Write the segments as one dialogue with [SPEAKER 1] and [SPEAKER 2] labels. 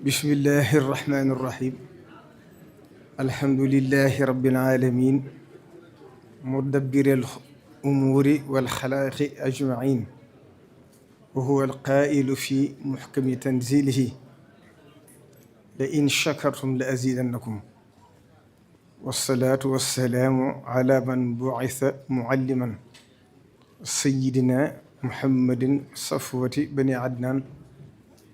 [SPEAKER 1] bismillahi irrahmani irrahim alhamdulilahi rabilalamin mudabbiri al umuuri walxalaaqi ajmain wa huwa alqaa'ilu fi muxkami tanzilihi la in shakartum la azidannakum wassalaatu wassalaamu ala man bu'itha mualliman sayidina muhammadin safwati bani adnan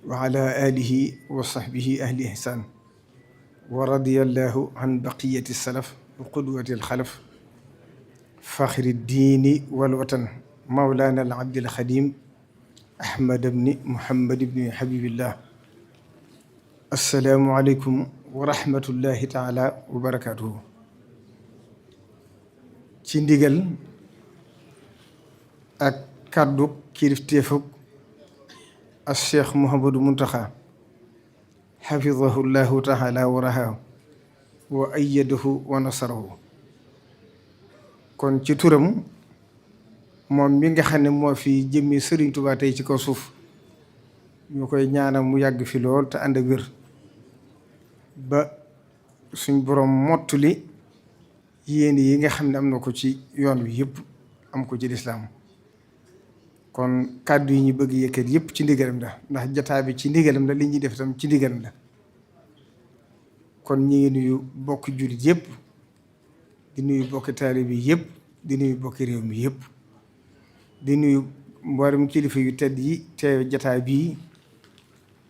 [SPEAKER 1] wa ala alihi wa sahbihi ahli ihsan wa radiyallahu an baqiyati salaf wa qudwati alxalaf faxri diini wal watan mawlana al abdil xadim ahmad ibni muhammad ibni habibillah assalaamu aleykum wa rahmatullahi taala wa barakatuhu ci ndigal ak kàddu kilifteefug al cheikh Mouhamadou Mountakha xafidahu llahu taala wa rahahu wa ayyadahu wa nasarahu kon ci turam moom mi nga xam ne moo fi jëmmi Sëriñ Tuubaa tey ci kaw suuf ñu koy ñaanal mu yàgg fi lool te ànd ak wér ba suñ boroom mottuli yéen yi nga xam ne am na ko ci yoon wi yëpp am ko ci lislaam kon kàddu yi ñu bëgg yëkkat yëpp ci ndigalam la ndax jataa bi ci ndigalam la li ñuy def itam ci ndigalam la kon ñi ngi nuyu bokk jullit yëpp di nuyu bokki taalibe bi yëpp di nuyu bokki réew mi yëpp di nuyu mboolem kilifa yu tedd yi teew jataa bii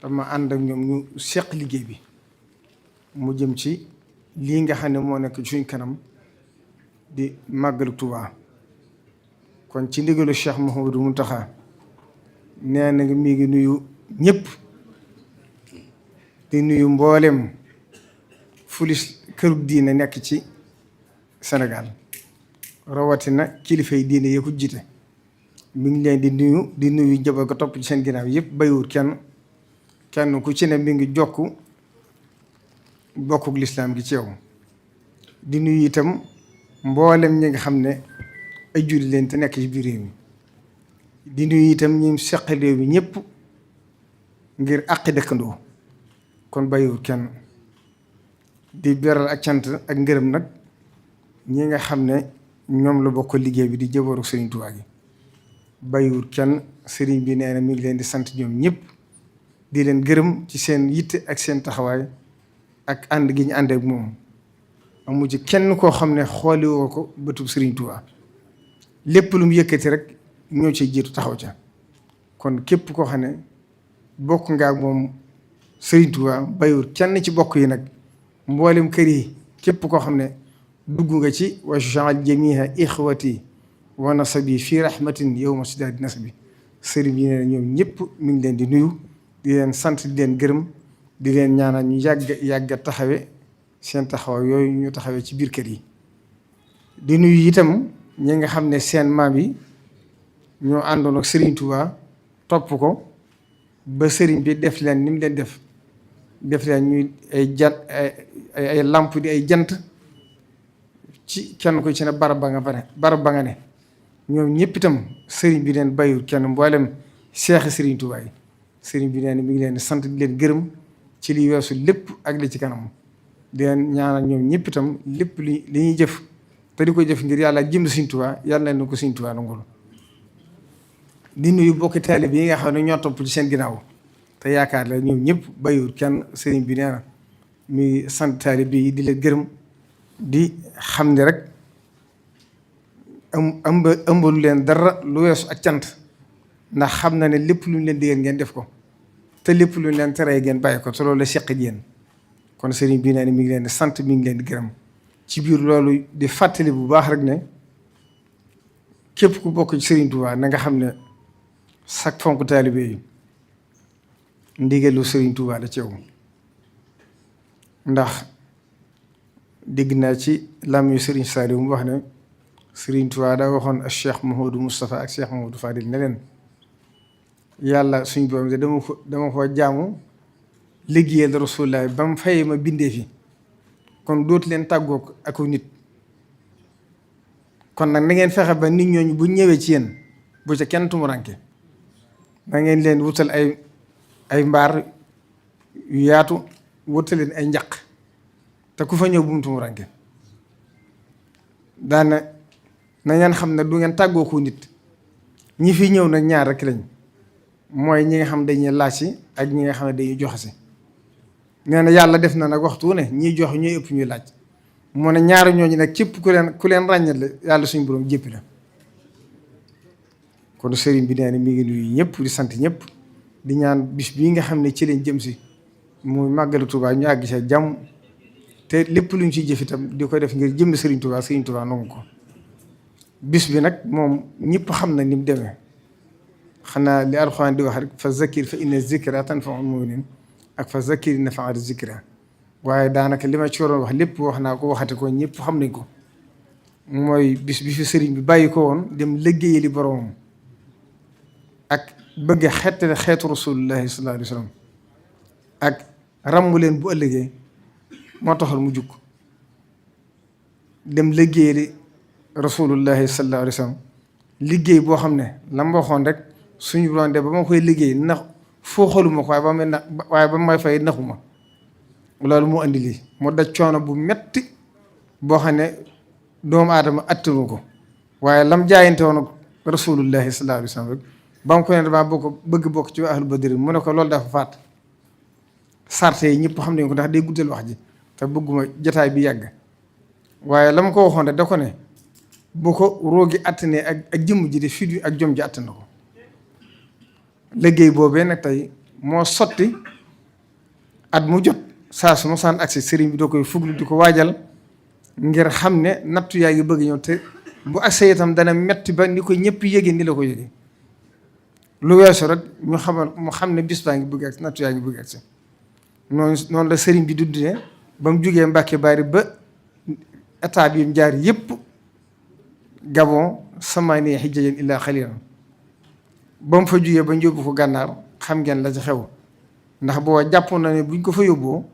[SPEAKER 1] dama ànd ak ñoom ñu seq liggéey bi mu jëm ci lii nga xam ne moo nekk suñ kanam di màggalu Tuubaa kon ci ndigalu Cheikh Mouhamadou Mountakha nee na mi ngi nuyu ñëpp di nuyu mboolem fulis kërug diine nekk ci Sénégal rawatina kilifay diine yi ko jiite mi ngi leen di nuyu njaboot ko topp ci seen ginnaaw yëpp bayiwut kenn ku ci ne mi ngi bokkuk lislaam gi ci yow di nuyu itam mboolem ñi nga xam ne ay julli leen te nekk ci biir réew mi di nuyu itam ñi seq réew mi ñëpp ngir àqi dëkkandoo kon bàyyiwul kenn di beral ak cant ak ngërëm nag ñi nga xam ne ñoom la bokk liggéey bi di jëbooru Sëriñ Tuubaa gi bàyyiwul kenn sëriñ bi nee na mi ngi leen di sant ñoom ñëpp di leen gërëm ci seen yitte ak seen taxawaay ak ànd gi ñu ànd ak moom amu ci kenn koo xam ne xooliwoo ko bëtub Sëriñ Tuubaa lépp lu mu yëkkati rek ñoo ci jiitu taxaw ca kon képp koo xam ne bokk nga ak moom Sëriñ Tuubaa bàyyiwul kenn ci bokk yi nag mboolem kër yi képp koo xam ne dugg nga ci wa jaal jamiha ixwati wa nasabi fii rahmatin yowma sidaadi nasbi sëriñ bi nee na ñoom ñëpp mi ngi leen di nuyu di leen sant di leen gërëm di leen ñaanal ñu yàgg taxawe seen taxaw yooyu ñu taxawee ci biir kër yi di nuyu itam ñi nga xam ne seen maam yi ñoo àndoon ak Sëriñ Tuubaa topp ko ba sëriñ bi def leen ni mu leen def leen ñuy ay làmp di ay jant ci kenn ko ci ne barab ba nga ne ñoom ñëpp itam sëriñ bi leen bàyyiwul kenn mboolem seexi Sëriñ Tuubaa yi sëriñ bi neen mi ngi leen di sant di leen gërëm ci li weesu lépp ak li ci kanam di leen ñaanal ñoom ñëpp itam lépp li ñuy jëf te di ko jëf ngir yàlla jëm Sëriñ Tuubaa yàlla na ko Sëriñ Tuubaa nangul di nuyu bokki taalibe yi nga xam ne ñoo topp ci seen ginnaaw te yaakaar la ñoom ñëpp bàyyiwul kenn sëriñ bi nee na muy sant taalibe yi di leen gërëm di xam ne rek ëmbalu leen dara lu weesu ak cant ndax xam na ne lépp lu ñu leen digal ngeen def ko te lépp lu ñu leen teree ngeen bàyyi ko te loolu la seq yéen kon sëriñ bi nee na mi ngi leen di sant mi ngi leen di gërëm ci biir loolu di fàttali bu baax rek ne képp ku bokk ci Sëriñ Tuubaa na nga xam ne sak fonk taalibe yi ndigalu Sëriñ Tuubaa la ci yow ndax dégg naa ci làmmiñu Sëriñ Saaliw mu wax ne Sëriñ Tuubaa daa waxoon ak Cheikh Mouhamadou Moustapha ak Cheikh Mouhamadou Fadil ne leen yàlla suñ borom de dama ko jaamu liggéeyal Rasulullah ba mu fayee ma bindee fi kon dootu leen tàggoog ak nit kon nag na ngeen fexe ba nit ñooñu bu ñëwee ci yéen bu ca kenn tumuranke na ngeen leen wutal ay mbaar yu yaatu wutaleen ay njaq te ku fa ñëw bu mu tumuranke daana na ngeen xam ne du ngeen tàggoo ko nit ñi fi ñëw nag ñaar rek lañ mooy ñi nga xam dañuy laaj si ak ñi nga xam ne dañuy joxe si nee na yàlla def na nag waxtu ne ñiy joxe ñooy ëpp ñuy laaj moo ne ñaari ñooñu nag képp ku leen ràññale yàlla suñu borom jéppi la kon sëriñ bi nee na mi ngi nuyu ñëpp di sant ñëpp di ñaan bis bii nga xam ne ci leen jëm si muy màggalu Tuubaa ñu àgg sa jàmm te lépp luñ ciy jëf itam di ko def ngir jëm sëriñ Tuubaa nangu ko bis bi nag moom ñëpp xam na ni mu demee xanaa li Alxuraan di wax rek fa zakkir fa inna zikra tanfa'ul mu'minin ak fa zakkir nafa'at zikra waaye daanaka li ma ci waroon wax lépp wax naa ko waxate ko ñëpp xam nañ ko mooy bis bi fi sëriñ bi bàyyi ko woon dem liggéeyali boromam ak bëgg a xettale xeetu rasulullahi sallallahu alayhi wa sallam ak ràmmu leen bu ëllëgee moo taxal mu jukk dem liggéeyali rasulullahi sallallahu alayhi wa sallam liggéey boo xam ne la ma waxoon rek suñu doon de ba ma koy liggéey nax foo xoluma ko waaye ba may fay naxuma loolu moo andi lii mu daj coono bu metti boo xam ne doomu aadama attanu ko waaye lam jaayante woon ak rasulullahi sallallahu alayhi wa sallam rek ba mu ko ne damaa bëgg bokk ci ahlu badri mu ne ko loolu dafa faat sarte yi ñëpp xam nañ ko ndax day guddal wax ji te bëgguma jataay bi yàgg waaye la ma ko waxoon rek da ko ne bu ko roogi attanee ak jëmm ji de fit wi ak jom ji attan na ko liggéey boobee nag tey moo sotti at mu jot saa su ma saan agsi sëriñ bi doo koy fuglu di ko waajal ngir xam ne nattu yaa ngi bëgg ñëw te bu agsee itam dana metti ba ni ko ñëpp yége ni la ko yége lu weesu rek mu xam ne bis baa ngi bëgg ak nattu yaa ngi bëgg agsi noonu la sëriñ bi dudd ne ba mu jógee Mbàkke Bari ba état bi mu jaar yëpp Gabon samaaniya hijjajan illaa xalilan ba mu fa jógee ba ñu yóbbu ko gànnaar xam ngeen la ci xew ndax boo jàppoon na ne buñ ko fa yóbboo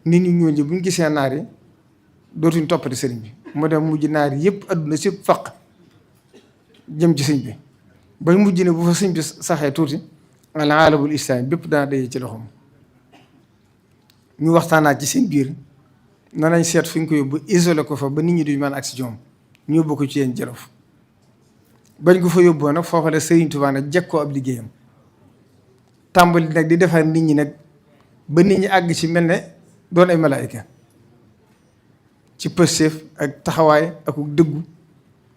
[SPEAKER 1] nit ñi ñuul ñi buñ gisee naar yi dootuñ toppati sëriñ bi mu dem mujj naar yi yëpp adduna si faq jëm ci sëñ bi bañ mujj ne bu fa sëñ bi saxee tuuti al aalamul islaami bépp dana dayee ci loxoom ñu waxtaanaat ci seen biir na nañ seet fu ñu ko yóbbu isolé ko fa ba nit ñi duñ mën ak si ñoom ñu yóbbu ko ci yeen Jolof bañ ko fa yóbboo nag foofa la Sëriñ Tuubaa nag jekkoo ab liggéeyam tàmbali nag di defar nit ñi nag ba nit ñi àgg ci mel ne doon ay malaayika ci pësteef ak taxawaay ak dëggu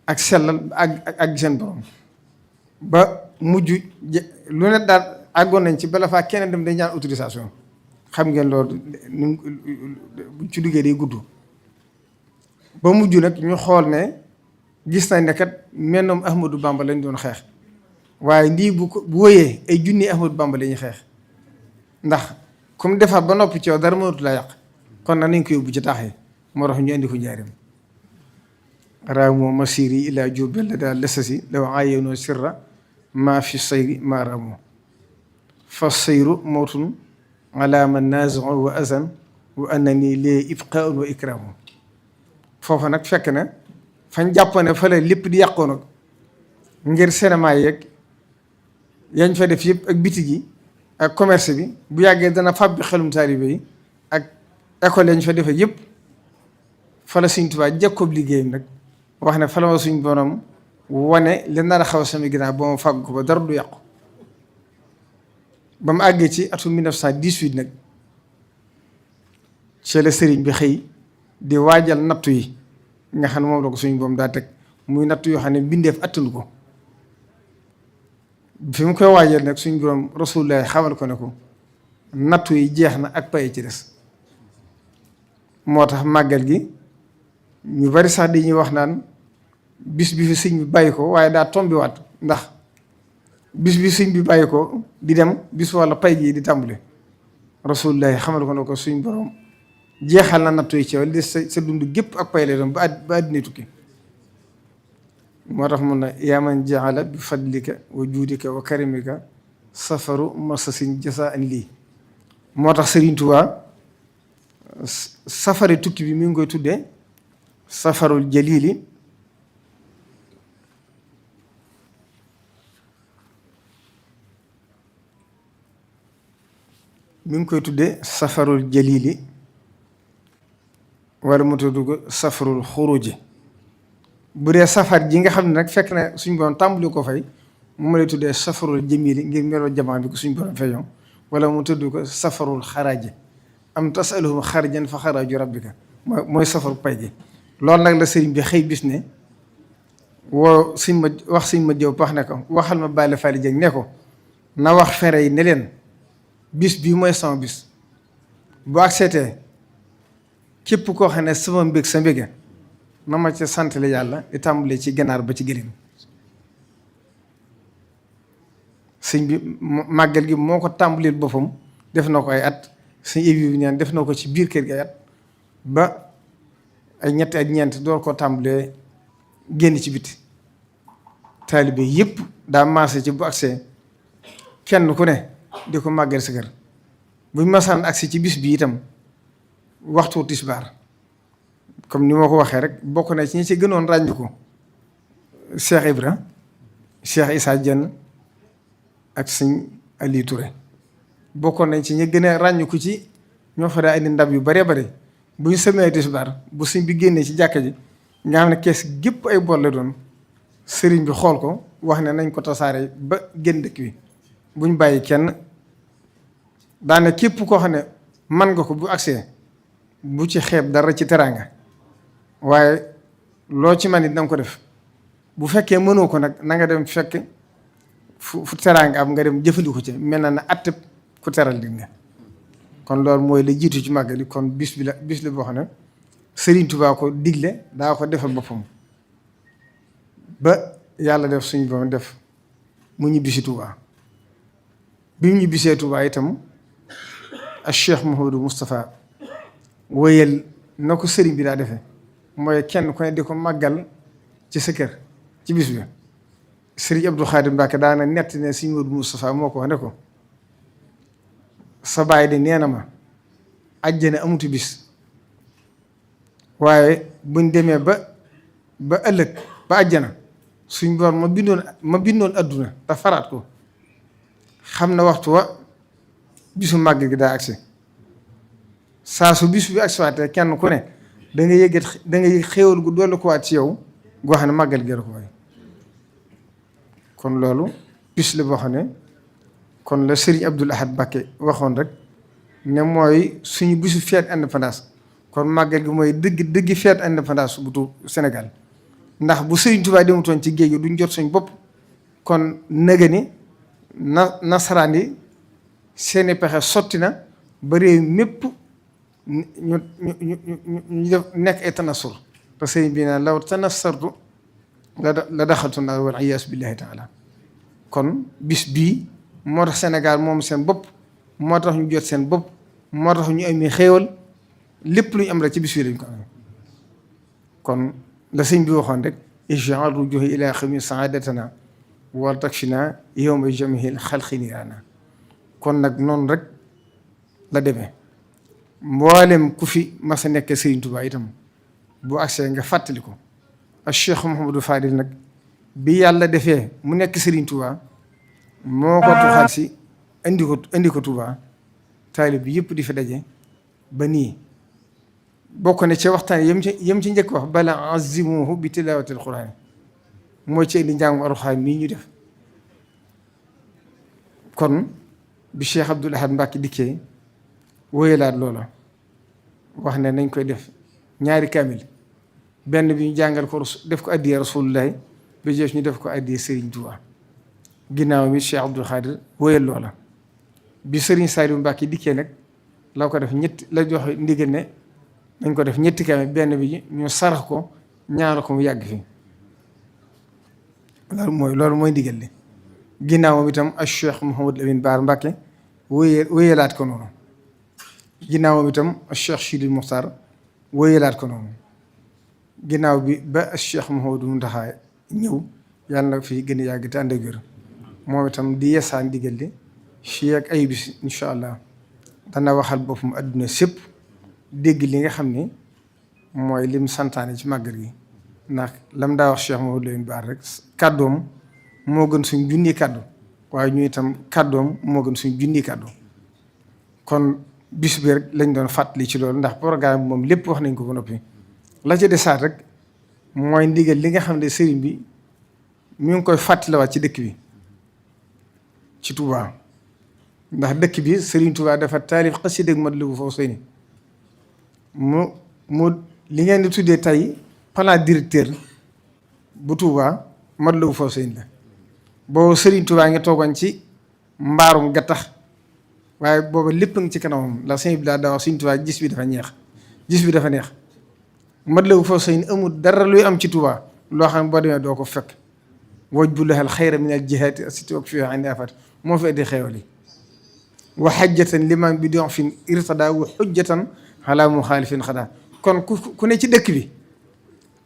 [SPEAKER 1] ak sellal ak seen borom ba mujj lu ne daal àggoon nañ ci bala faa keneen dem day ñaan autorisation xam ngeen loolu buñ ci duggee day gudd ba mujj nag ñu xool ne gis nañ ne kat mennoom Ahmadou Bamba lañ doon xeex waaye lii bu wóyee ay junni Ahmadou Bamba la ñuy xeex ndax comme defar ba noppi ci yow dara mënatu la yàq kon nag nañ ko yóbbu ci taax yi moo tax ñu indi ko njaarim raamoo masiri ilaa Jurbel la daal lesasi law aayeenoo sirra maa fi sayri maa raamoo fa sayru mawtun ala man naazio wa azan wa annani lee ibqaun wa ikraamu foofa nag fekk na fañ jàppone fa la lépp di yàqoo nag ngir cinéma yeeg yañ fa def yëpp ak bitig yi ak commerce bi bu yàggee dana fàbbi xelum taalibe yi ak école yañ fa defee yëpp fa la Sëriñ Tuubaa jekkoob liggéeyam nag wax ne fa la ma suñ borom wane li nar a xaw sama ginnaaw ba ma fàgg ko ba dara du yàqu ba mu àggee ci atum 1918 nag ci la sëriñ bi xëy di waajal nattu yi nga xam ne moom la ko suñu boom daa teg muy nattu yoo xam ne mbindeef attanu ko fi mu koy waajal nag suñu borom Rasulullah xamal ko ne ko nattu yi jeex na ak pay ci des moo tax màggal gi ñu bari sax dañuy wax naan bis bi fi sëñ bi bàyyi ko waaye daa tombiwaat ndax bis bi sëñ bi bàyyi ko di dem bis walla pay gi di tàmbale Rasulullah xamal ko ne ko suñu borom jeexal na nattu yi ci yow li sa dund gépp ak pay lay doon ba àddina tukki moo tax mun na yaa man jaala bi fadlika wa juudika wa karimika safaru masasin jasaan lii moo tax Sëriñ Tuubaa safari tukki bi mi ngi koy tuddee safarul jalili mi ngi koy tuddee safarul jalili wala mu tudd ko safarul xuruji. bu dee safar ji nga xam ne nag fekk na suñ borom tàmbali ko fay mu lay tuddee safarul jamili ngir meloo jamaa bi ko suñ borom feeñoo, wala mu tudd ko safarul xaraji am tasaluhum xarajan fa xaraju rabbika mooy safaru pay gi. loolu nag la sëriñ bi xëy bis ne woo suñ ma jëw wax ne ko waxal ma Balla Fally Dieng ne ko na wax fere yi ne leen bis bii mooy sama bis bu accepté képp koo xam ne sama mbég sa mbége na ma ca santale yàlla di tàmbalee ci ganaar ba ci gëléem. sëñ bi màggal gi moo ko tàmbalil boppam def na ko ay at sëñ évi bi neen def na ko ci biir kër gi ay at ba ay ñetti ak ñeent door koo tàmbalee génn ci biti. taalibe yëpp daa maase ci bu agsee kenn ku ne di ko màggal sa kër. buñ masaan agsi ci bis bi itam waxtu tisbaar comme ni ma ko waxee rek bokk na ci ñi ci gënoon ràññu ko Cheikh Ibra Cheikh Issa Dieng ak sëñ Aliou Touré bokkoon nañ ci ñi gën a ràññu ko ci ñoo fa daa indi ndab yu bare bare bu ñu semee tisbaar bu sëñ bi génnee ci jàkka ji nga xam ne kees gépp ay bool la doon sëriñ bi xool ko wax ne nañ ko tasaare ba génn dëkk bi buñ bàyyi kenn. daane képp koo xam ne man nga ko bu agsee bu ci xeeb dara ci teraanga waaye loo ci man it danga ko def bu fekkee mënoo ko nag na nga dem fekk fu teraanga am nga dem jëfandiku ci mel na ne atteb ku teral di nga. kon loolu mooy la jiitu ci màggali kon bis la boo xam ne Sëriñ Tuubaa ko digle daa ko defal boppam ba yàlla def suñu boppam def mu ñibbisi Tuubaa bi mu ñibbisee Tuubaa itam ak Cheikh Mouhamadou Moustapha wéyal na ko sëriñ bi daa defee mooy kenn ku ne di ko màggal ci sa kër ci bis bi. sëriñ Abdou Khadim Mbacke daana nett ne sëriñ Mouhamadou Moustapha moo ko wax ne ko sa baay de nee na ma àjjana amutu bis waaye buñ demee ba ëllëg ba àjjana suñ boor ma bindoon adduna te faraat ko xam na waxtu wa bisu màgg gi daa agsi saa su bis bi agsi waatee kenn ku ne da nga yëg xéewal gu dolli ko waat ci yow goo xam ne màggal gi la ko way. kon loolu bis la boo xam ne kon la Serigne Abdoul Ahad Mbacké waxoon rek ne mooy suñu bisu fête indépendance kon màggal gi mooy dëgg fête indépendance bu Sénégal ndax bu Serigne Touba demutoon ci géej gi duñ jot suñ bopp kon nëga ni nasaraan yi seeni pexe sotti na ba réew mépp ñu def nekk ay tanasur te sëriñ bi naan law tanassartu la daxaltu naar wal iyaasu billahi taala. kon bis bii moo tax Sénégal moom seen bopp moo tax ñu jot seen bopp moo tax ñu amee xéewal lépp lu ñu am rek ci bis bii lañ ko amee. kon la sëñ bi waxoon rek ij'al rujuhi ila xami saadatana wal takfina yawma jamihil xalqi niraana. kon nag noonu rek la demee mboolem ku fi mas a nekk Serigne Touba itam bu agsee nga fàttali ko ak Cheikh Mouhamadou Fadil nag bi yàlla defee mu nekk Serigne Touba moo ko tuxal si indi ko Touba taalib bi yëpp di fi daje ba nii bokk na ci waxtaan yem ci njëkk wax bala azimuhu bi tilawatil quraan mooy ci indi njàngu Alxuraan mii ñu def. kon bi Cheikh Abdoul Ahad Mbacké dikkee wóyalaat loola wax ne nañ koy def ñaari kaamil benn bi ñu jàngal ko def ko addiyee Rasulullahi ba jeex ñu def ko addiyee Serigne Touba ginnaaw bi Cheikh Abdoul Khadir wóyal loola bi Serigne Saliou Mbacké dikkee nag la ko def la joxe ndigal ne nañ ko def ñetti kaamil benn bi ñu sarax ko ñaar ko mu yàgg fi loolu mooy ndigal li. ginnaawam itam ak Cheikh Mouhamadou Lamine Bara Mbacké wéyalaat ko noonu ginnaawam itam ak Cheikh Sidil Mokhtar wéyalaat ko noonu ginnaaw bi ba Cheikh Mouhamadou Mountakha ñëw yàlla na fi gën a yàgg te ànd ak wér moom itam di yeesaan digal li fii ak ay bis incha allah dana waxal boppam adduna sépp dégg li nga xam ni mooy lim santaane ci màggal gi ndax lam daa wax Cheikh Mouhamadou Lamine Bara rek kàddoom moo gën suñ junni kàddu waaye ñu itam kàddoom moo gën suñ junni kàddu kon bis bi rek lañ doon fàttali ci loolu ndax programme bi moom lépp wax nañ ko ba noppi la ca desaat rek mooy ndigal li nga xam ne sëriñ bi mi ngi koy fàttaliwaat ci dëkk bi ci Touba ndax dëkk bi sëriñ Touba dafa taalif xasida ak Matlabul Fawzayni mu li ngeen di tuddee tey plan directeur bu Touba Matlabul Fawzayni la boobu sëriñ Touba nga toogoon ci mbaarum gattax waaye booba lépp ngi ci kanamam la sëñ bi daa wax sëriñ Touba gis bi dafa neex Matlabul Fawzayni amul dara luy am ci Touba loo xam ne boo demee doo ko fekk waj bu lahal xayra min al jihaati asitoog fii andi afat moo fi indi xeewal yi wa xajjatan liman bi dox fin irtada wa xujjatan xalaa mu xaalifin xadaa kon ku ne ci dëkk bi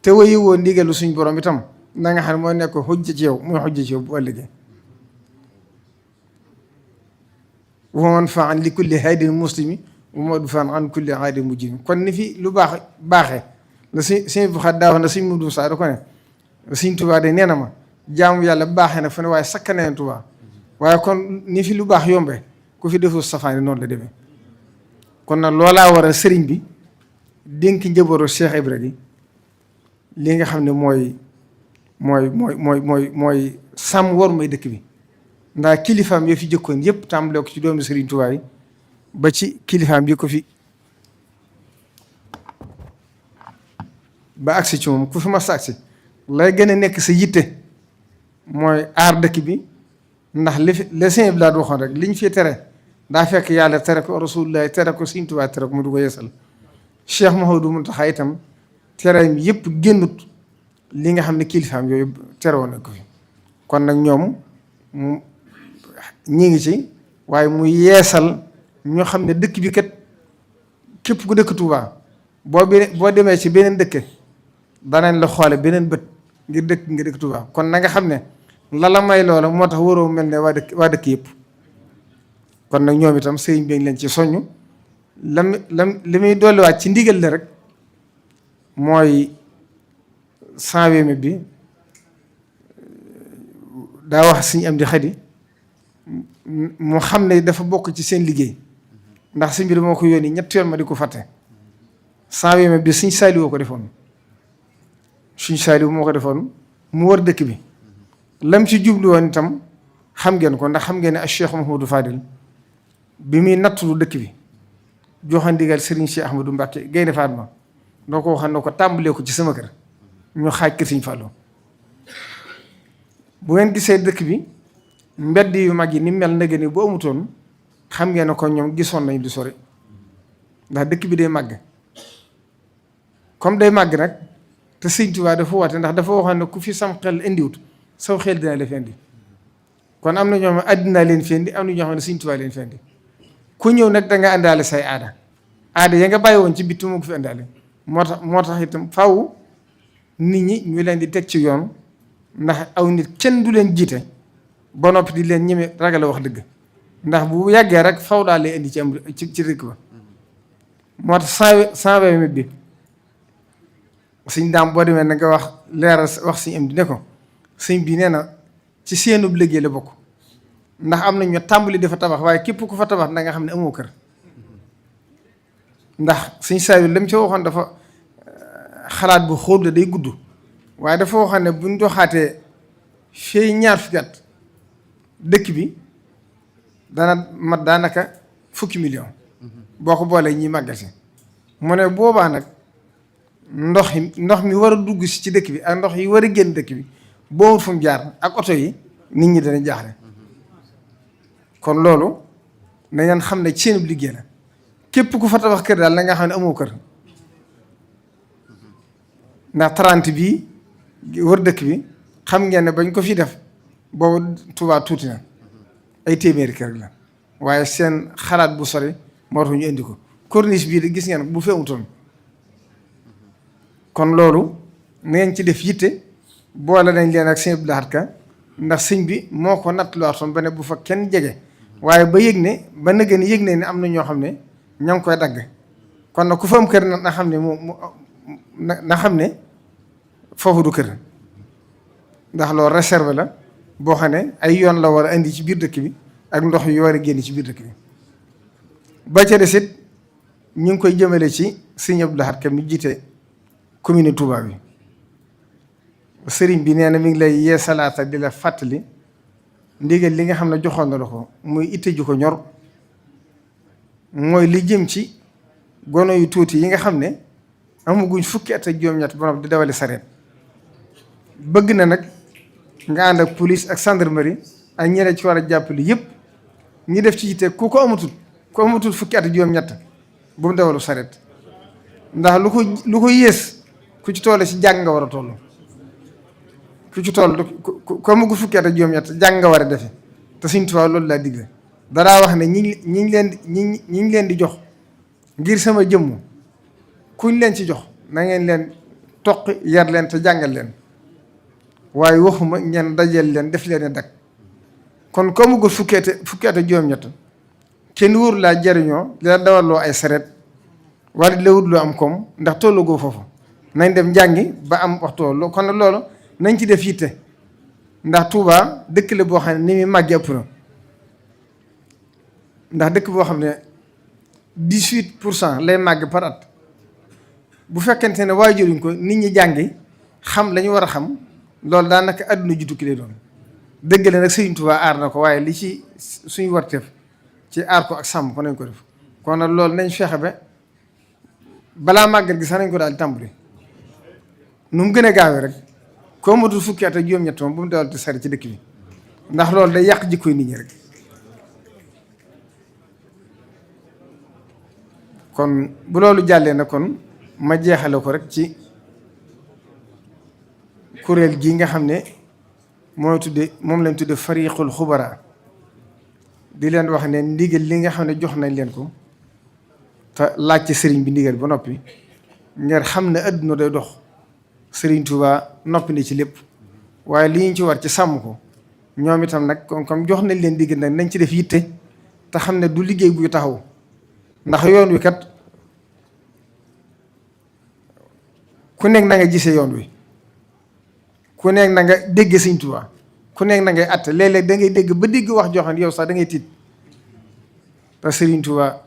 [SPEAKER 1] te wayu woo ndigalu suñ borom itam na nga xam ne moo nekk xujja ci yow mooy xujja ci yow bu ëllëgee wa manfaan li kulli haadin muslimi wa madfaan an kulli aadin mujrim kon ni fi lu baaxee la suñ bu xat daa wax na suñ Mudu Saa da ko ne suñ Tuubaa de nee na ma jaamu yàlla baaxee na fu ne waaye sakkaneen Tuubaa waaye kon ni fi lu baax yombee ku fi deful safaani noonu la demee kon nag loolaa war a sëriñ bi dénk njabootu Cheikh Ibra gi li nga xam ne mooy sàmm war may dëkk bi ndax kilifaam yoo fi jëkkoon yëpp tàmbalee ko ci doomu sëriñ Tuubaa yi ba ci kilifaam yi ko fi ba agsi ci moom ku fi mas agsi lay gën a nekk sa yitte mooy aar dëkk bi ndax li sëñ bi laa waxoon rek liñ fi tere daa fekk yàlla tere ko rasulullah tere ko sëñ Tuubaa tere ko mu du ko yeesal Cheikh Mouhamadou Mountakha itam tereem yëpp génnut li nga xam ne kilifaam yooyu tere woon nañ ko fi kon nag ñoom ñi ngi ci waaye mu yeesal ñoo xam ne dëkk bi kat képp ku dëkk Touba boo demee ci beneen dëkk danañ la xoole beneen bët ngir dëkk nga dëkk Touba kon na nga xam ne la may loola moo tax waroo mel ne waa dëkk yëpp kon nag ñoom itam sëriñ bi leen ci soññ li muy dolliwaat ci ndigal la rek mooy 120 bi daa wax Sëriñ Amdi Xadi mu xam ne dafa bokk ci seen liggéey ndax sëñ bi dama ko yónni ñetti yoon ma di ko fàtte 120 bi Sëriñ Saaliw ko defoon Sëriñ Saaliw moo ko defoon mu wër dëkk bi lam ci jublu woon itam xam ngeen ko ndax xam ngeen ne ak Cheikh Mouhamadou Fadil bi muy nattulu dëkk bi joxe ndigal Serigne Cheikh Ahmadou Mbacke Gaynde Fatma doo ko waxal ne ko tàmbalee ko ci sama kër ñu xaaj kër Serigne Fallou bu ngeen gisee dëkk bi mbedd yu mag yi ni mel ndege ni bu amutoon xam ngeen ne ko ñoom gisoon nañ du sori ndax dëkk bi day màgg comme day màgg nag te Sëñ Tuubaa dafa woote ndax dafa waxoon ne ku fi sam xel indiwut saw xel dina la fi indi kon am na ñoo xam ne àddina leen fi indi am na ñoo xam ne Sëñ Tuubaa leen fi indi ku ñëw nag da nga àndaale say aada ya nga bàyyi woon ci bitti moo ko fi àndaale moo tax itam faw nit ñi ñu leen di teg ci yoon ndax aw nit kenn du leen jiite ba noppi di leen ñeme ragal a wax dëgg ndax bu yàggee rek faw daal lay indi ci dëkk ba moo tax 120 bi Sëñ Daam boo demee na nga wax leeral wax Sëñ am di ne ko sëñ bi nee na ci seenub liggéey la bokk ndax am na ñu tàmbali dafa tabax waaye képp ku fa tabax da nga xam ne amoo kër ndax Sëñ Saaliw lam ci waxoon dafa xalaat bu xóot la day gudd waaye dafa waxoon ne buñ doxaatee fii ñaar fukki at dëkk bi dana mat daanaka fukki million boo ko boolee ñiy màggal si mu ne boobaa nag ndox mi war a dugg si ci dëkk bi ak ndox yi war a génn dëkk bi boo fu mu jaar ak oto yi nit ñi dana jaaxle kon loolu na ngeen xam ne ci seen liggéey la képp ku fa tabax kër daal na nga xam ne amoo kër ndax 30 bii wër dëkk bi xam ngeen ne bañ ko fi def boobu Tuubaa tuuti na ay téeméeri kër la waaye seen xalaat bu sori moo tax ñu indi ko corniche bii de gis ngeen bu fi amutoon kon loolu na ngeen ci def yitte boole nañ leen ak sëñ Abdou Lahad Ka ndax sëñ bi moo ko natt lu waatoon ba ne bu fa kenn jege waaye ba yëg ne ba nëgën yëg ne am na ñoo xam ne ña ngi koy dagg kon nag ku fa am kër na xam ne na xam ne foofu du kër ndax loolu réserve la boo xam ne ay yoon la war a indi ci biir dëkk bi ak ndox yu war a génn ci biir dëkk bi ba ca des it ñu ngi koy jëmale ci sëriñ Abdou Lahad Ka mi jiite commune Touba bi. sëriñ bi nee na mi ngi lay yee salaata di la fàttali ndigal li nga xam ne joxoon na la ko muy itte ju ko ñor mooy li jëm ci gono yu tuuti yi nga xam ne amaguñ fukki at ak juróom-ñett ba noppi di dawali sareet bëgg na nag nga ànd ak police ak gendarmerie ak ñeneen ci war a jàppale yëpp ñu def ci yitte ku amatul fukki at ak juróom-ñett bu mu dawalu sareet ndax lu ko yées ku ci toll ci jàng nga war a toll. ku ci toll ku amagu fukki at ak juróom-ñett jàng nga war a defe te Sëriñ Tuubaa loolu laa digle danaa wax ne ñi ngi leen di jox ngir sama jëmm kuñ leen ci jox na ngeen leen toq yar leen te jàngal leen waaye waxuma ñeen dajeel leen def leen dak kon ku amagu fukki at ak juróom-ñett kenn wóoru laa jariñoo di la dawaloo ay sareet wala di la wutloo am koom ndax tollugoo foofu nañ dem jàngi ba am waxtu kon nag loolu nañ ci def yitte ndax Touba dëkk la boo xam ne ni muy màggee ëpp na ndax dëkk boo xam ne 18% lay màgg par at bu fekkente ne waajuruñ ko nit ñi jàngi xam la ñu war a xam loolu daanaka àdduna ju tukki lay doon dëgg la nag Sëriñ Touba aar na ko waaye li ci suñu warteef ci aar ko ak sàmm ko nañ ko def kon nag loolu nañ fexe ba balaa màggal gi sax nañ ko daal di tàmbali nu mu gën a gaawee rek. koo matul fukki at ak juróom-ñett moom bu mu dawal di sari ci dëkk bi ndax loolu day yàq jikkoy nit ñi rek kon bu loolu jàllee na kon ma jeexale ko rek ci kuréel gi nga xam ne moom lañ tudde fariqul xubara di leen wax ne ndigal li nga xam ne jox nañ leen ko te laaj ci sëriñ bi ndigal ba noppi ngir xam ne adduna day dox Sëriñ Tuubaa noppi na ci lépp waaye li ñu ci war ci sàmm ko ñoom itam nag comme jox nañ leen digg nag nañ ci def yitte te xam ne du liggéey buy taxaw ndax yoon wi kat ku nekk na nga gisee yoon wi ku nekk na nga dégg Sëriñ Tuubaa ku nekk na ngay atte léeg-léeg da ngay dégg ba dégg wax joo xam ne yow sax da ngay tiit te Sëriñ Tuubaa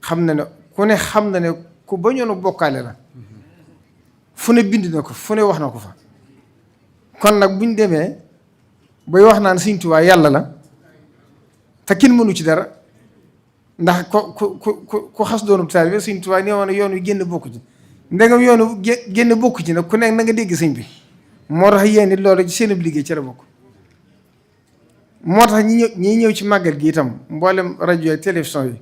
[SPEAKER 1] xam na ne ku ne xam na ne ku bañoon bokkaale la fu ne bind na ko fu ne wax na ko fa kon nag buñ demee bay wax naan Sëriñ Tuubaa yàlla la te kenn mënu ci dara ndax ku xas doonub taalibe Sëriñ Tuubaa nee woon ne yoon wi génn bokku ci ndegam yoonu génn bokku ci nag ku nekk na nga dégg sëñ bi moo tax yéen it loolu ci seen liggéey ci la bokk moo tax ñi ñëw ci màggal gi itam mboolem rajo ak télévision yi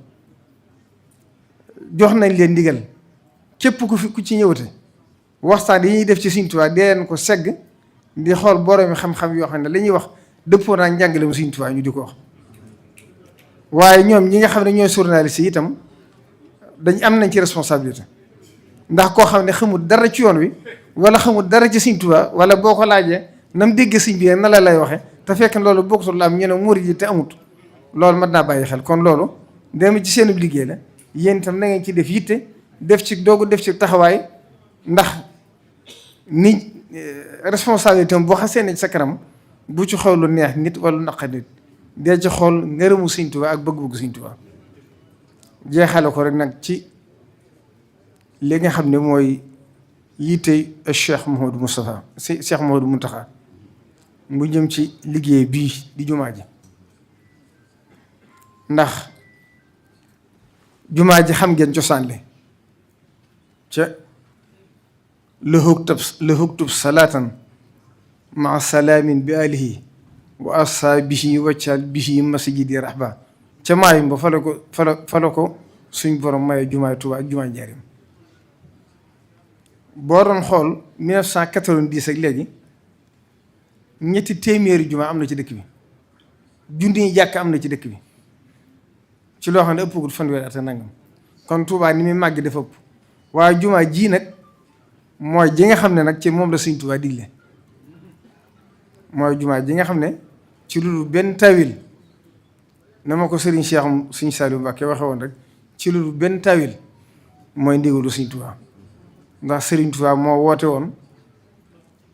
[SPEAKER 1] jox nañ leen ndigal képp ku ci ñëwate waxtaan yi ñuy def ci Sëriñ Tuubaa dee leen ko segg di xool boroomi xam-xam yoo xam ne la ñuy wax dëppoo naa njàngale mu Sëriñ Tuubaa ñu di ko wax waaye ñoom ñi nga xam ne ñooy journaliste yi itam dañ am nañ ci responsabilité ndax koo xam ne xamul dara ci yoon wi wala xamul dara ci Sëriñ Tuubaa wala boo ko laajee nam dégg sëñ bi na la lay waxe te fekk loolu bokkutul la am ñu ne murid yi te amut loolu mat naa bàyyi xel kon loolu dem ci seen liggéey la yéen itam na ngeen ci def yitte def ci doogu def ci taxawaay ndax ni responsabilité boo xasee ne ci sa kanam bu ci xool lu neex nit wala lu naqar nit dee ci xool ngërëmu Sëriñ Tuubaa ak bëgg-bëgg Sëriñ Tuubaa jeexale ko rek nag ci li nga xam ne mooy yitte Cheikh Mouhamadou Moustapha Cheikh Mouhamadou Mountakha mu jëm ci liggéey bii di jumaa ji ndax jumaa ji xam ngeen cosaan li ca la huktub salaatan maa salaamin bi alihi wa asaabihi waccal bihi masjidi rahba ca maayum ba fala ko suñ borom maye jumaay Tuubaa ak jumaay Njaaréem boo doon xool 1990 ak léegi ñetti téeméeri jumaa am na ci dëkk bi junni jàkk am na ci dëkk bi ci loo xam ne ëppagul fanweeri at nangam kon Tuubaa ni muy màgg dafa ëpp waaye jumaa ji nag mooy ji nga xam ne nag ci moom la Sëriñ Tuubaa digle mooy jumaa ji nga xam ne ci lu benn tawil na ma ko Sëriñ Sëriñ Saliou Mbacké waxe woon rek ci lu benn tawil mooy ndigalu Sëriñ Tuubaa ndax Sëriñ Tuubaa moo woote woon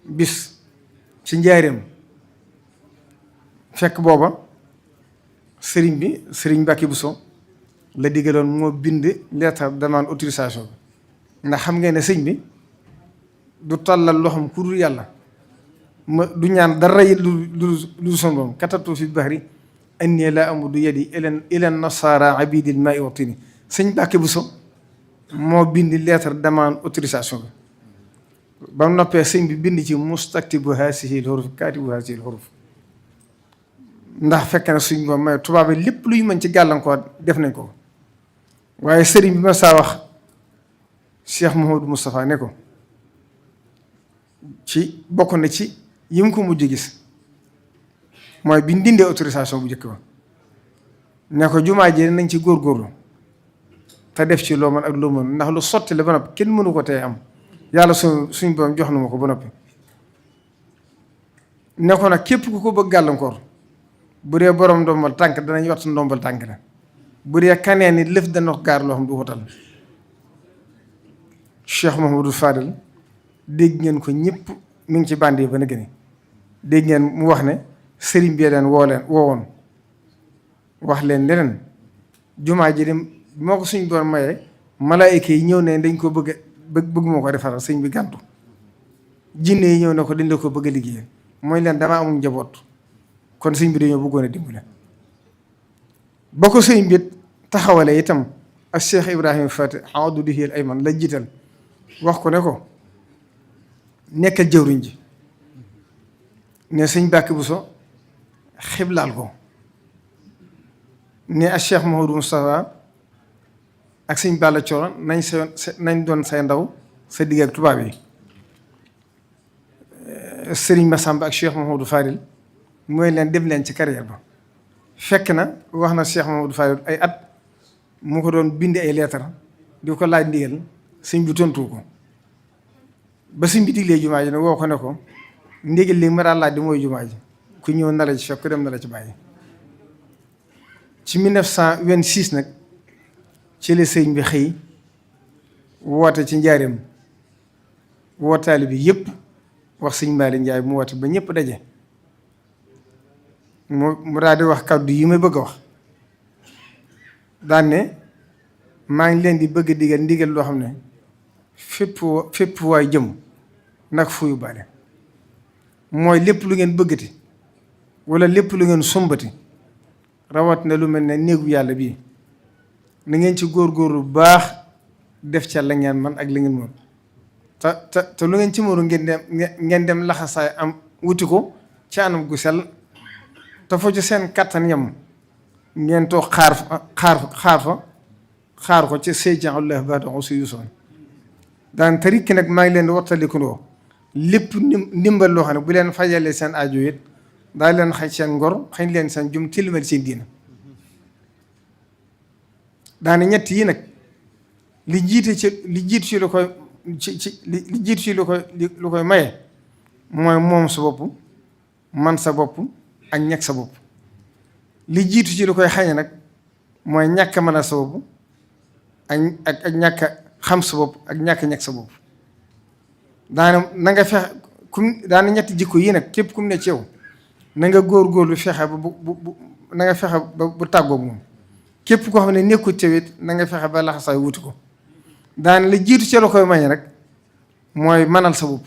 [SPEAKER 1] bis ci Njaaréem fekk booba sëriñ Mbàkke Buso la digaloon moo bind lettre demande autorisation bi ndax xam ngeen ne sëñ bi du tàllal loxoom ku dul yàlla du ñaan dara yi lu son boom katabtu fi bahri anni la amudu yadi ilan nasara abidil ma'i wa tini sëñ Mbàkke Buso moo bind lettre demande autorisation bi ba mu noppee sëñ bi bind ci mustaktibu haasihi l-huruf kaatibu haasihi l-huruf ndax fekk na suñ boom may tubaab yi lépp luy mën ci gàllankoor def nañ ko waaye sëriñ bi ma saa wax Cheikh Mouhamadou Moustapha ne ko ci bokk na ci yi mu ko mujj gis mooy biñ dindee autorisation bu njëkk ba ne ko jumaa ji nañ ci góorgóorlu te def ci loo mën ak loo mën ndax lu sotti la ba noppi kenn mënu ko tey am yàlla suñ borom jox na ma ko ba noppi ne ko nag képp ku ko bëgg gàllankoor bu dee borom ndombal tànk danañ wat ndombal tànk la bu dee kanee ni lëf dana ko gaar loo xam du ko tal Cheikh Mouhamadou Fadel dégg ngeen ko ñëpp mi ngi ci bànd yi ba na gëni dégg ngeen mu wax ne sëriñ bi leen woowoon wax leen leneen jumaa ji dem moo ko suñ borom mayee malaayika yi ñëw ne dañ ko bëgg moo ko defaral sëñ bi gàntu jinne yi ñëw ne ko dañ la ko bëgg a liggéey mooy leen damaa amul njaboot kon sëñ bi dañoo bëggoon a dimbale ba ko sëñ bi taxawale itam ak Cheikh Ibrahima Fati awdu dihil ayman la jiital wax ko ne ko nekkal jëwriñ ji ne sëñ Mbàkke Buso xiblaal ko ne ak Cheikh Mouhamadou Moustapha ak sëñ Balla Coro nañ doon say ndaw sa digg ak tubaab yi sëriñ Massamba ak Cheikh Mouhamadou Fadil mooy leen dem leen ci carrière ba fekk na wax na Cheikh Mouhamadou Fadil ay at mu ko doon bindi ay leetar di ko laaj ndigal sëñ bi tontu ko ba sëñ bi diglee jumaa ji ne woo ko ne ko ndigal li ma daan laaj di mooy jumaa ji ku ñëw na la ci fekk ku dem na la ci bàyyi ci 1926 nag ci la sëñ bi xëy woote ci njaareem wootaali bi yëpp wax sëñ Malick Ndiaye mu woote ba ñëpp daje mu daal di wax kàddu yi may bëgg a wax daan ne maa ngi leen di bëgg a digal ndigal loo xam ne fépp waay jëm nag fuyu bale mooy lépp lu ngeen bëggati wala lépp lu ngeen sumbati rawat na lu mel ne néegu yàlla bii na ngeen ci góorgóorlu bu baax def ca la ngeen man ak la ngeen moom te lu ngeen ci mënu ngeen dem laxasaay am wuti ko ci anam gu sell te foo ci seen kattan yam ngeen toog xaar ko ci seyjanullah bada aussi yusoon daan tarikki nag maa ngi leen di wattalikundoo lépp ndimbal loo xam ne bu leen fajalee seen aajo it daa leen xañ seen ngor xañ leen seen jum tilimal seen diina daane ñett yi nag li jiitu ci lu koy li jiitu ci lu koy maye mooy moom sa bopp man sa bopp ak ñàkk sa bopp li jiitu ci lu koy xañe nag mooy ñàkk mën a sa bopp ak ñàkk xam sa bopp ak ñàkk sa bopp daane na nga fexe daane ñetti jikko yi nag képp kum ne ci yow na nga góorgóorlu fexe ba na nga fexe ba bu tàggoog moom képp koo xam ne nekkul ci wet na nga fexe ba laxasaay wuti ko daane la jiitu ci la koy maye rek mooy manal sa bopp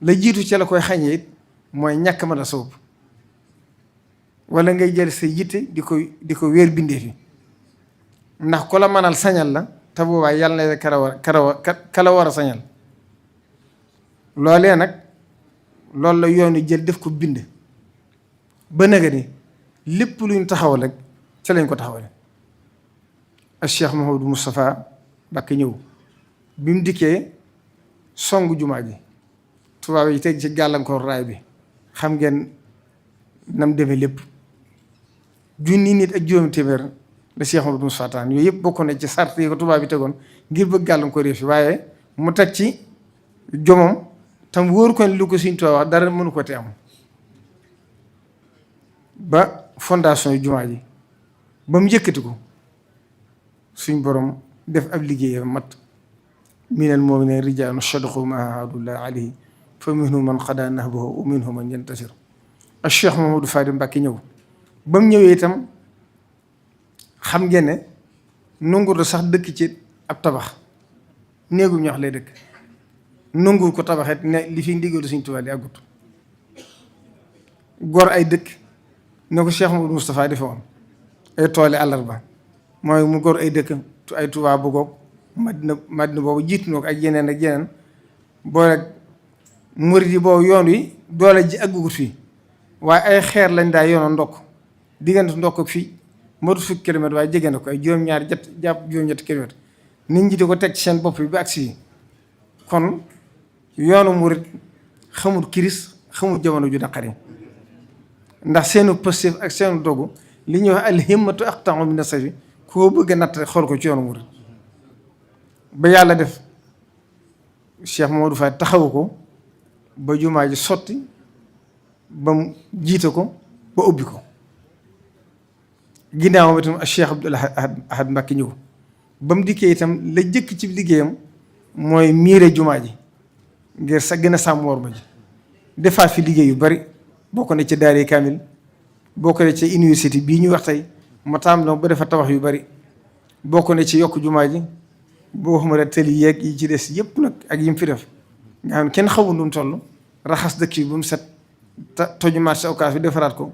[SPEAKER 1] la jiitu ci la koy xañee it mooy ñàkk mën a sa bopp wala ngay jël sa yitte di ko wéer bindee fi ndax ku la manal sañal la te boobaa yàlla na kala war a sañal loolee nag loolu la yoonu jël def ko bind ba naga ni lépp luñ taxawal rek ca lañ ko taxawale ak Cheikh Mouhamadou Moustapha Mbacké ñëw bi mu dikkee songu jumaa ji tubaab yi teg ci gàllankoor raay bi xam ngeen nam demee lépp junni nit ak juróomi téeméer la Cheikh Mouhamadou Moustapha taan yooyu yëpp bokk na ci sart yi ko tubaab yi tegoon ngir bëgg gàllankoor yi fi waaye mu teg ci jomam tam wóor ko lu ko Sëriñ Tuubaa wax dara mënu ko te am ba fondation yu jumaa ji ba mu yëkkati ko suñ borom def ab liggéey mat minal mu'miniina rijaalun sadaqu maa aahadullah alayhi fa minhum man qadaa nahbahu wa minhum man yantasir ak Cheikh Mouhamadou Fadil Mbacké ñëw ba mu ñëwee itam xam ngeen ne nanguwul sax dëkk ci ab tabax néegu ñox lay dëkk nanguwul ko tabaxet ne li fi ndigalu Sëriñ Tuubaa di àggut gor ay dëkk ne ko Cheikh Mouhamadou Moustapha defe woon ay tooli àllarba mooy mu gor ay dëkk ay Tuubaa bëggoog Madina boobu jiitu na ko ak yeneen ak yeneen boo rek murid yi boobu yoon wi doole ji àggugut fii waaye ay xeer lañ daa yoonoo ndokk diggante ndokk ak fii motu fukki kilomètre waaye jege na ko ay juróom-ñaari jàpp juróom-ñetti kilomètre nit ñi di ko teg ci seen bopp bi ba agsi yi kon yoonu murid xamul kiris xamul jamono ju naqari ndax seenu positif ak seenu dogu li ñuy wax al himmatu aqta'u min as-sayfi koo bëgg a natt xool ko ci yoonu murid ba yàlla def Cheikh Mamadou Faye taxawu ko ba jumaa ji sotti ba mu jiite ko ba ubbi ko ginnaawam itam ak Cheikh Abdoul Ahad Mbacké ñëw ba mu dikkee itam la jëkk ci liggéeyam mooy miire jumaa ji ngir sa gën a sàmm worma ji defaat fi liggéey yu bari bokk na ci daari kaamil bokk na ci université bii ñu wax tey ma taam ba defa tabax yu bari bokk na ci yokk jumaa ji boo xam ne tëli yeeg yi ci des yëpp nag ak yi mu fi def nga xam ne kenn xamul nu mu toll raxas dëkk yi ba mu set toju marché occas bi defaraat ko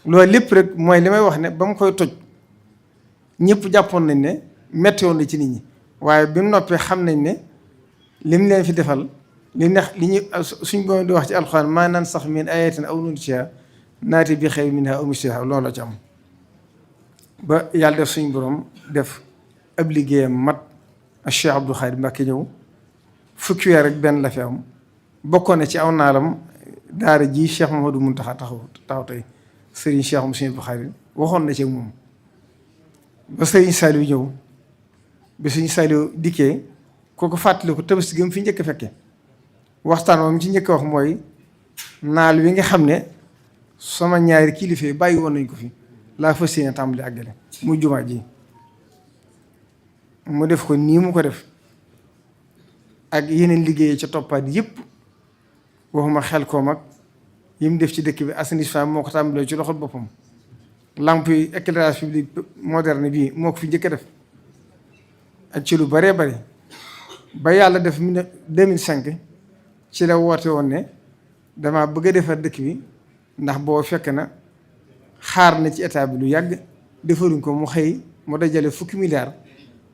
[SPEAKER 1] loolu lépp rek mooy li may wax ne ba mu koy toj ñëpp jàppoon nañ ne metti woon na ci nit ñi waaye bi mu noppee xam nañ ne lim leen fi defal li ñu suñ borom di wax ci alxuraan maa nansakh min ayatin aw nunsiha naati bi xayrin minha aw misliha loolu la ci am ba yàlla def suñ borom def ab liggéeyam mat ak Cheikh Abdou Khadre Mbacké ñëw fukki weer rek benn la fi am bokkoon na ci aw naalam daara ji Cheikh Mouhamadou Mountakha taxaw tey Serigne Cheikh Moussa Abdou Khadre waxoon na ci moom ba Serigne Saliou ñëw ba Serigne Saliou dikkee kooku fàttali ko Tabaski gi mu fi njëkk a fekke waxtaan moom ci njëkk a wax mooy naal wi nga xam ne sama ñaari kilifa yi bàyyi woon nañ ko fi laa fas yéene tàmbali àggale muy jumaa ji mu def ko nii mu ko def ak yeneen liggéey ca toppaat yëpp waxuma xel koo mag yi mu def ci dëkk bi assainissement moo ko tàmbalee ci loxol boppam lamp yi éclairage public moderne bii moo ko fi njëkk a def ak ci lu bëree bëri ba yàlla def 2005 ci la woote woon ne dama bëgg a defar dëkk bi ndax boo fekk na xaar na ci état bi lu yàgg defaruñ ko mu xëy mu dajale fukki milliards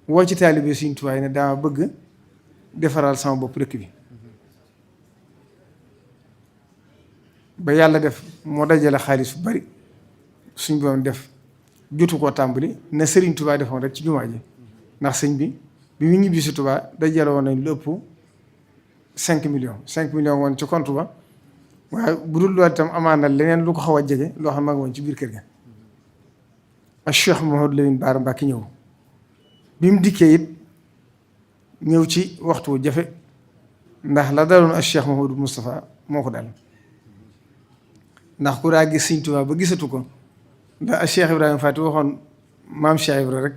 [SPEAKER 1] woo ci taalibe Sëriñ Tuubaa ne dama bëgg defaral sama bopp dëkk bi ba yàlla def moo dajale xaalis bu bari suñ borom def jotu koo tàmbali na Sëriñ Tuubaa defoon rek ci jumaa ji ndax sëñ bi mu ñibbi si Tuubaa dajale woon nañ lu ëpp 5 millions woon ci compte ba waaye bu dul loolu itam amaan na leneen lu ko xaw a jege loo xam ne ma ngi woon ci biir kër ga ak Cheikh Mouhamadou Lamine Bara Mbacké ñëw bi mu dikkee it ñëw ci waxtu jafe ndax la daloon ak Cheikh Mouhamadou Moustapha moo ko dal ndax ku daa gis Sëriñ Tuubaa ba gisatu ko ndax ak Cheikh Ibrahima Fati waxoon maam Cheikh Ibra rek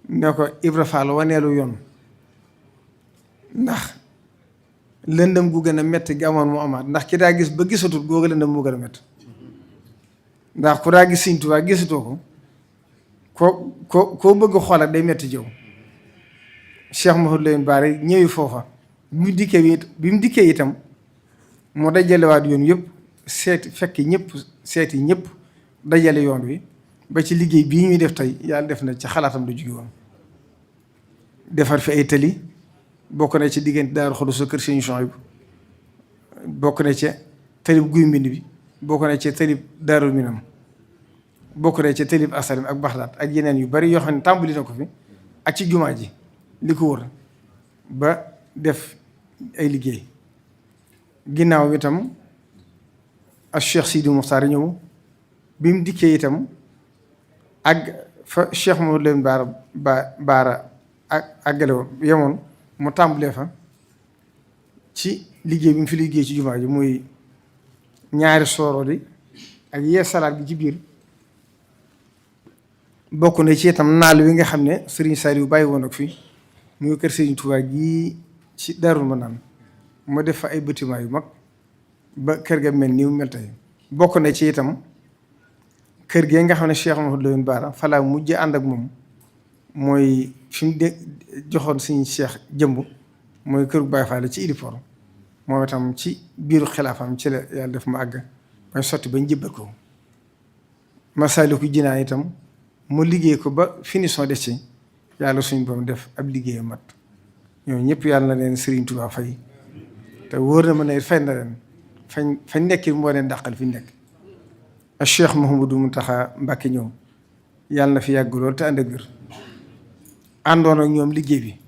[SPEAKER 1] ne ko Ibra Fall waneelu yoon ndax lëndëm gu gën a métti gi amoon mu amaat ndax ki daa gis ba gisatut googu lëndëm moo gën a métti ndax ku daa gis Sëriñ Tuubaa gisatoo koo bëgg xoolal day métti jëw Cheikh Mouhamadou Lamine Bara ñëwi foofa bi mu dikkee itam moo dajalewaat yoon yëpp seeti ñëpp dajale yoon wi ba ci liggéey bii ñuy def tey yàlla def na ci xalaatam la jóge woon defar fi ay tëli bokk na ci diggante Daaru Xudoos kër Sëriñ Suhaybu bokk na ci tëlib Guy Mbind bi bokk na ci tëlib Daaru Minam bokk na ci tëlib Asalim ak Baxdaat ak yeneen yu bari yoo xam ne tàmbali na ko fi ak ci jumaa ji li ko wër ba def ay liggéey ginnaaw itam ak Cheikh Sidi Mokhtar ñëw bi mu dikkee itam ak fa Cheikh Mouhamadou Lamine Bara ak àggale woon yemoon mu tàmbalee fa ci liggéey bi mu fi liggéey ci jumaa ji muy ñaari sooro di ak yee salaat gi ci biir bokk na ci itam naal wi nga xam ne Serigne Saliou bàyyi woon ak fi muy kër Serigne Touba gii ci Darou Manane mu def fa ay bâtiment yu mag ba kër ga mel nii mu mel tey bokk na ci itam kër gee nga xam ne Cheikh Mouhamadou Lamine Bara falaa mujj ànd ak moom mooy fi mu joxoon suñu Cheikh jëmb mooy kër Baye Fall ci Idipor moom itam ci biiru xilaafam ci la yàlla def ma àgg bañ sotti bañ jëbbal ko Masaalikul Jinaan itam mu liggéey ko ba finition des ci yàlla suñ boom def ab liggéey mat ñoom ñëpp yàlla na leen Serigne Touba fay te wóor na ma ne fay na leen fañ nekk moo leen dàqal fi ñu nekk ak Cheikh Mouhamadou Mountakha Mbacké ñoom yàlla na fi yàgg lool te ànd ak wér àndoon ak ñoom liggéey bi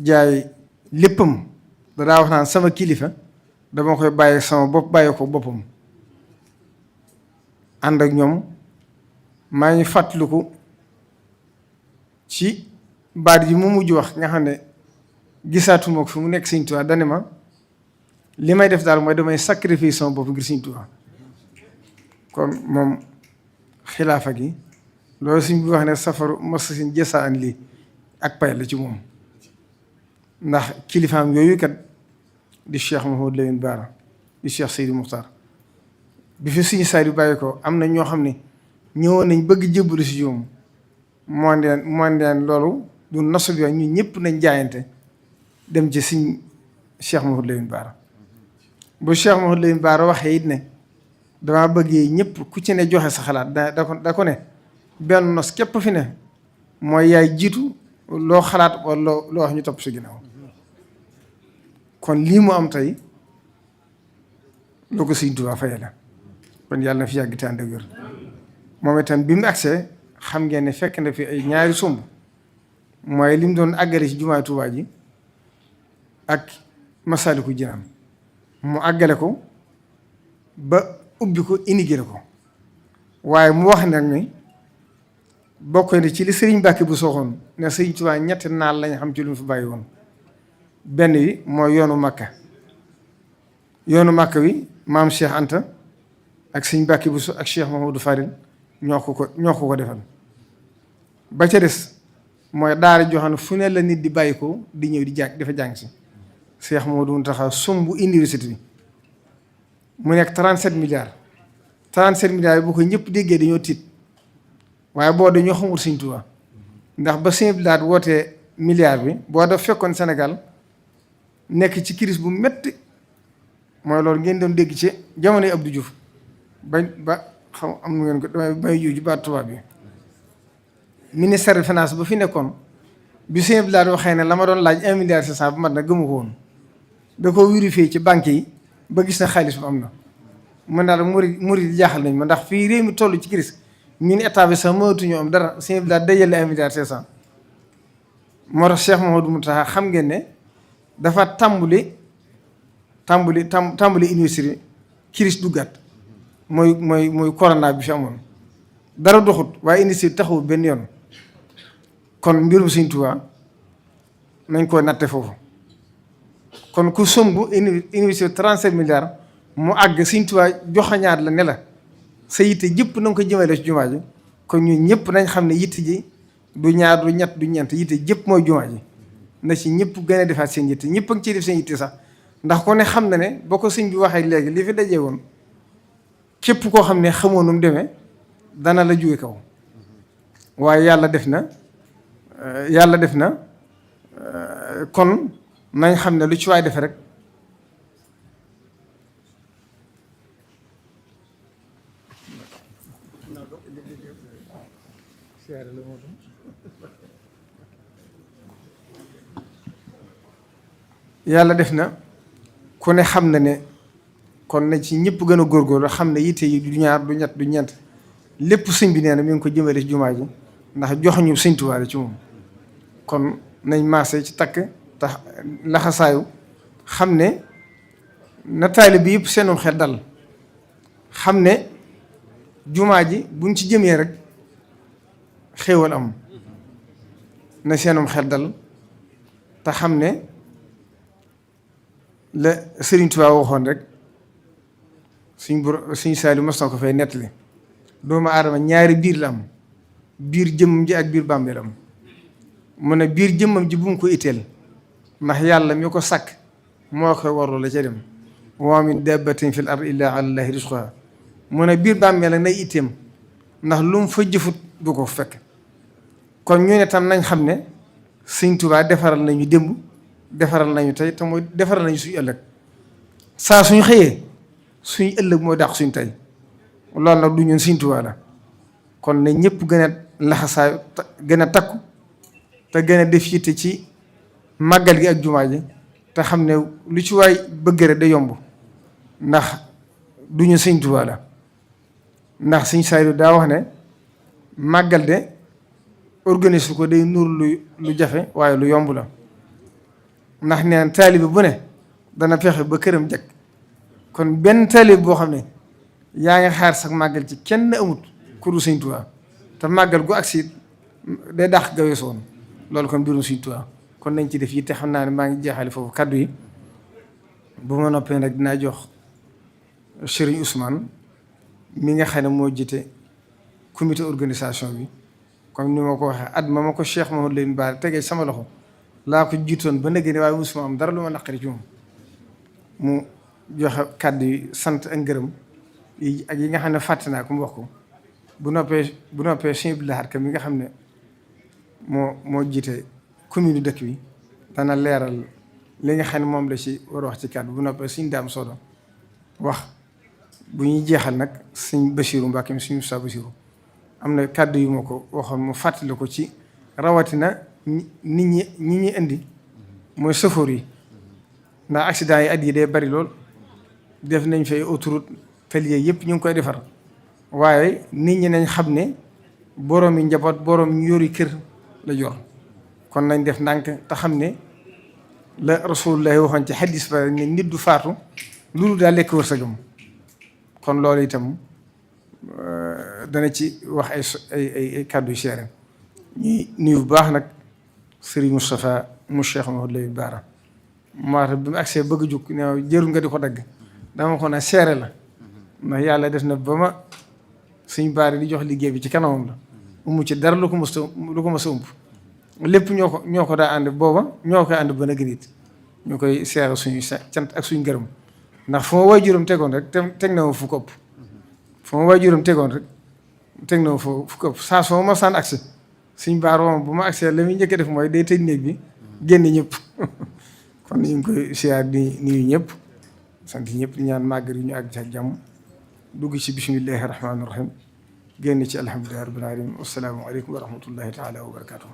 [SPEAKER 1] jaay léppam danaa wax naan sama kilifa dama koy bàyyi sama bopp bàyyi ko boppam ànd ak ñoom maa ngi fàttaliku ci baat yi mu mujj wax nga xam ne gisaatuma ko fi mu nekk Sëñ Tuubaa dane ma li may def daal mooy damay sacrifice sama bopp ngir Sëñ Tuubaa kon moom xilaafa gi loolu suñ bi wax ne safaru masasin jësaan lii ak pay la ci moom ndax kilifaam yooyu kat di Cheikh Mouhamadou Lamine Bara di Cheikh Seydi Muxtaar bi fi suñu saa yu bàyyi ko am na ñoo xam ne ñëwoon nañ bëgg jébbalu si ñoom moo leen loolu du nosu bi ñun ñëpp nañ jaayante dem ci suñ Cheikh Mouhamadou Lamine Bara bu Cheikh Mouhamadou Lamine Bara waxee it ne damaa bëggee ñëpp ku ci ne joxe sa xalaat da ko ne benn nos képp fi ne mooy yaay jiitu loo xalaat wala loo wax ñu topp si ginnaaw kon lii mu am tey loo ko Sëñ Tuubaa faye la kon yàlla na fi yàgg te ànd ak wér moom itam bi mu agsee xam ngeen ne fekk na fi ay ñaari somb mooy li mu doon àggale ci jumaay Tuubaa ji ak Masaalikul Jinaan mu àggale ko ba ubbi ko inauguré ko waaye mu wax nag ni bokk na ci li Sëriñ Mbàkke bu soxoon ne Sëriñ Tuubaa ñetti naal lañ xam ci lu mu fi bàyyi woon benn wi mooy yoonu Makka wi maam Cheikh Anta ak Sëriñ Mbàkke bu so ak Cheikh Mahamadou Fadil ñoo ko defal ba ca des mooy daara joo xam ne fu ne la nit di bàyyi ko di ñëw di jàng dafa jàng si Cheikh Mahamadou Mountakha sumbu université bi mu nekk 37 milliards 37 milliards yi bu ko ñëpp déggee dañoo tiit waaye boo dañoo xamul Sëñ Tuubaa ndax ba Sëñ Blaat wootee milliard bi boo def fekkoon Sénégal nekk ci crise bu metti mooy loolu ngeen doon dégg ci jamonoy Abdou Diouf ba xam am na ngeen ko damay bay juuju baat tubaab bi ministère de finance ba fi nekkoon bi Sëñ Blaat waxee ne la ma doon laaj 1 milliard 500 bu mat na gëmu ko woon da ko vérifié ci banque yi ba gis na xaalis bu am na mën daal murid jaaxal nañ ma ndax fii réew mi toll ci crise ñu ne état bi sax mënatuñu am dara Sëñ Blaat dajale 1 milliard 500 moo tax Cheikh Mouhamadou Mountakha xam ngeen ne dafa tàmbali université crise duggaat mooy corona bi fi amoon dara doxut waaye université taxawu benn yoon kon mbirum Sëñ Tuubaa nañ koy natte foofu kon ku somb université 37 milliards mu àgg Sëñ Tuubaa joxañaat la ne la sa yitte jëpp na nga ko jëmale ci jumaa ji kon ñun ñëpp nañ xam ne yitte ji du ñaar du ñett du ñeent yitte jëpp mooy jumaa ji na ci ñëpp gën a defaat seen yitte ñëpp a ngi ciy def seen yitte sax ndax ko ne xam na ne boo ko sëñ bi waxee léegi li fi dajee woon képp koo xam ne xamoo nu mu demee dana la jóge kaw waaye yàlla def na kon nañ xam ne lu ci waay defe rek yàlla def na ku ne xam na ne kon na ci ñëpp gën a góorgóorlu xam ne yitte yi du ñaar du ñett du ñeent lépp sëñ bi nee na mi ngi ko jëmale ci jumaa ji ndax jox ñu Sëñ Tuubaa ci moom kon nañ maase ci takk tax laxasaayu xam ne na taalibe bi yëpp seenum xel dal xam ne jumaa ji buñ ci jëmee rek xéewal am na seenum xel dal te xam ne la Sëriñ Tuubaa waxoon rek suñ Saaliw mas na ko fay nettali doomu aadama ñaari biir la am biir jëmmam ji ak biir bàmmeelam mu ne biir jëmmam ji bu mu ko itteel ndax yàlla mi ko sàkk moo koy warlu la ca dem wa min dabbatin fil ardi illaa ala llaahi rizquhaa mu ne biir bàmmeel ak nay itteem ndax lu mu fa jëfut du ko fekk. kon ñu ne tam nañ xam ne Sëñ Tuubaa defaral nañu démb defaral nañu tey te mooy defaral nañu suñu ëllëg saa suñu xëyee suñu ëllëg mooy dàq suñu tey loolu nag du ñun Sëñ Tuubaa la. kon ne ñëpp gën a laxasaay gën a takku te gën a def yitte ci màggal gi ak jumaa ji te xam ne lu ci waay bëgg rek da yomb ndax du ñu Sëñ Tuubaa la. ndax Sëñ Saaliw daa wax ne màggal de organise ko day nuur lu jafe waaye lu yomb la ndax neen taalibe bu ne dana fexe ba këram jag kon benn taalibe boo xam ne yaa ngi xaar sax màggal ci kenn amut ku dul Sëñ Tuubaa te màggal gu agsi day dàq ga weesu woon loolu kon mbirum Sëñ Tuubaa kon nañ ci def yi te xam naa ne maa ngi jeexale foofu kaddu yi bu ma noppee nag dinaa jox Serigne Ousmane mi nga xam ne moo jiite comité organisation bi comme ni ma ko waxee at ma ko Cheikh Mouhamadou Lamine Bara tegee sama loxo laa ko jiitoon ba léegi waaye mosuma am dara lu ma naqari ci moom mu joxe kàddu yi sant ak ngërëm yi ak yi nga xam ne fàtte naa ko mu wax ko bu noppee Sëñ Abdou Lahad Ka mi nga xam ne moo jiite commune dëkk bi dana leeral li nga xam ne moom la ci war a wax ci kàddu bu noppee Sëñ Daam Sodo wax bu ñuy jeexal nag Sëñ Basiiru Mbàkke mi Sëñ Musaa Basiiru am na kàddu yu ma ko waxoon mu fàttali ko ci rawatina ñi indi mooy safoor yi ndax accident yi at yi day bari lool def nañ fay autoroute talier yëpp ñu ngi koy defar waaye nit ñi nañ xam ne boroom yi njaboot boroom ñu yori kër la jor kon nañ def ndànk te xam ne la Rasulullahi waxoon ci xadis ba ne nit du faatu loolu daa lekk wërsëgam kon loolu itam dana ci wax ay kàddu yu seere ñuy nuyu bu baax nag Serigne Moustapha mu Cheikh Mouhamadou Lamine Bara moo tax bi mu agsee bëgg jug ne jërul nga di ko dagg dama ko ne seere la ndax yàlla def na ba ma Sëñ Bara di jox liggéey bi ci kanamam la umu ci dara lu ko mës a ump lépp ñoo ko daa ànd booba ñoo koy ànd ba na gënit ñu koy seere suñu cant ak suñu gërëm ndax fu ma waajuram tegoon rek teg na ma fu ko ëpp fu ma waajuram tegoon rek teg na ma fu ko ëpp saa soo ma saan agsi Sëñ Bara moom bu ma agsee la muy njëkk def mooy day tëj néeg bi génn ñëpp kon ñu ngi koy siyaar di nuyu ñëpp sant ñëpp di ñaan màggal yi ñu àgg ci ak jàmm dugg ci bismillahi rahmaani rahim génn ci alhamdulillahi rabbil alamin wassalaamu aleykum wa rahmatullahi taala wa barakatuh